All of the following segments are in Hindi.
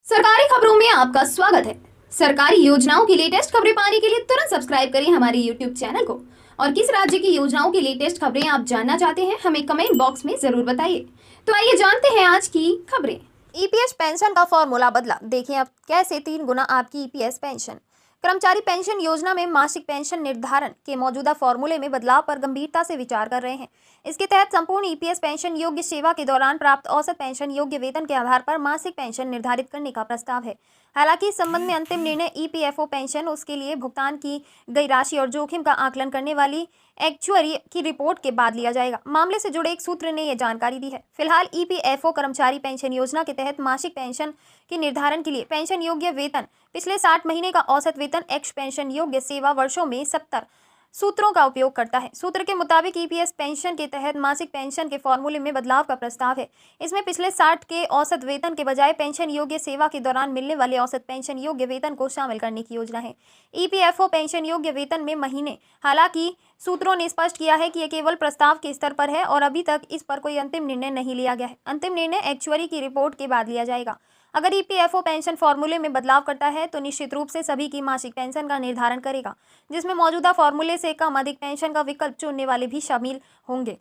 सरकारी खबरों में आपका स्वागत है। सरकारी योजनाओं की लेटेस्ट खबरें पाने के लिए तुरंत सब्सक्राइब करें हमारे YouTube चैनल को। और किस राज्य की योजनाओं की लेटेस्ट खबरें आप जानना चाहते हैं, हमें कमेंट बॉक्स में जरूर बताइए। तो आइए जानते हैं आज की खबरें। ईपीएस पेंशन का फॉर्मूला बदला, देखें अब कैसे 3 गुना आपकी ईपीएस पेंशन। कर्मचारी पेंशन योजना में मासिक पेंशन निर्धारण के मौजूदा फॉर्मूले में बदलाव पर गंभीरता से विचार कर रहे हैं। इसके तहत संपूर्ण ईपीएस पेंशन योग्य सेवा के दौरान प्राप्त औसत पेंशन योग्य वेतन के आधार पर मासिक पेंशन निर्धारित करने का प्रस्ताव है। हालांकि इस संबंध में अंतिम निर्णय ईपीएफओ पेंशन, उसके लिए भुगतान की गई राशि और जोखिम का आकलन करने वाली एक्चुअरी की रिपोर्ट के बाद लिया जाएगा। मामले से जुड़े एक सूत्र ने यह जानकारी दी है। फिलहाल ईपीएफओ कर्मचारी पेंशन योजना के तहत मासिक पेंशन के निर्धारण के लिए पेंशन योग्य वेतन पिछले 60 महीने का औसत वेतन एक्स पेंशन योग्य सेवा वर्षों में 70 सूत्रों का उपयोग करता है। सूत्र के मुताबिक ईपीएस पेंशन के तहत मासिक पेंशन के फॉर्मूले में बदलाव का प्रस्ताव है। इसमें पिछले 60 के औसत वेतन के बजाय पेंशन योग्य सेवा के दौरान मिलने वाले औसत पेंशन योग्य वेतन को शामिल करने की योजना है। ईपीएफओ पेंशन योग्य वेतन में महीने, हालांकि सूत्रों ने स्पष्ट किया है कि यह केवल प्रस्ताव के स्तर पर है और अभी तक इस पर कोई अंतिम निर्णय नहीं लिया गया है। अंतिम निर्णय एक्चुअरी की रिपोर्ट के बाद लिया जाएगा। अगर ईपीएफओ पेंशन फॉर्मूले में बदलाव करता है तो निश्चित रूप से सभी की मासिक पेंशन का निर्धारण करेगा, जिसमें मौजूदा फॉर्मूले से कम अधिक पेंशन का विकल्प चुनने वाले भी शामिल होंगे।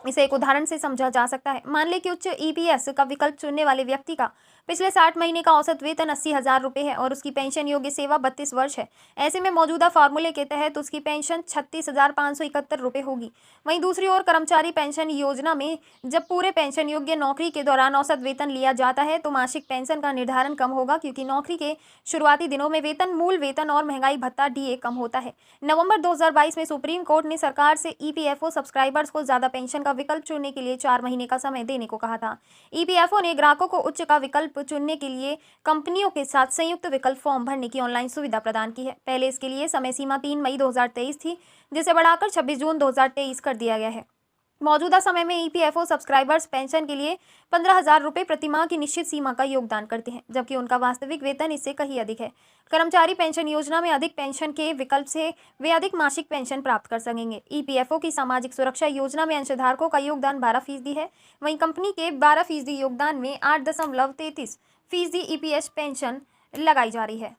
इसे एक उदाहरण से समझा जा सकता है। मान लें कि उच्च ईपीएस का विकल्प चुनने वाले व्यक्ति का पिछले 60 महीने का औसत वेतन 80,000 रुपये है और उसकी पेंशन योग्य सेवा 32 वर्ष है। ऐसे में मौजूदा फार्मूले के तहत उसकी पेंशन 36,571 रुपये होगी। वहीं दूसरी ओर कर्मचारी पेंशन योजना में जब पूरे पेंशन योग्य नौकरी के दौरान औसत वेतन लिया जाता है तो मासिक पेंशन का निर्धारण कम होगा, क्योंकि नौकरी के शुरुआती दिनों में वेतन, मूल वेतन और महंगाई भत्ता डीए कम होता है। नवंबर 2022 में सुप्रीम कोर्ट ने सरकार से ईपीएफओ सब्सक्राइबर्स को ज्यादा पेंशन का विकल्प चुनने के लिए 4 महीने का समय देने को कहा था। ईपीएफओ ने ग्राहकों को उच्च का विकल्प चुनने के लिए कंपनियों के साथ संयुक्त विकल्प फॉर्म भरने की ऑनलाइन सुविधा प्रदान की है। पहले इसके लिए समय सीमा 3 मई 2023 थी, जिसे बढ़ाकर 26 जून 2023 कर दिया गया है। मौजूदा समय में ईपीएफओ सब्सक्राइबर्स पेंशन के लिए 15,000 रुपये प्रति माह की निश्चित सीमा का योगदान करते हैं, जबकि उनका वास्तविक वेतन इससे कहीं अधिक है। कर्मचारी पेंशन योजना में अधिक पेंशन के विकल्प से वे अधिक मासिक पेंशन प्राप्त कर सकेंगे। ईपीएफओ की सामाजिक सुरक्षा योजना में अंशधारकों का योगदान 12% है, वहीं कंपनी के 12% योगदान में 8.33% ईपीएस पेंशन लगाई जा रही है।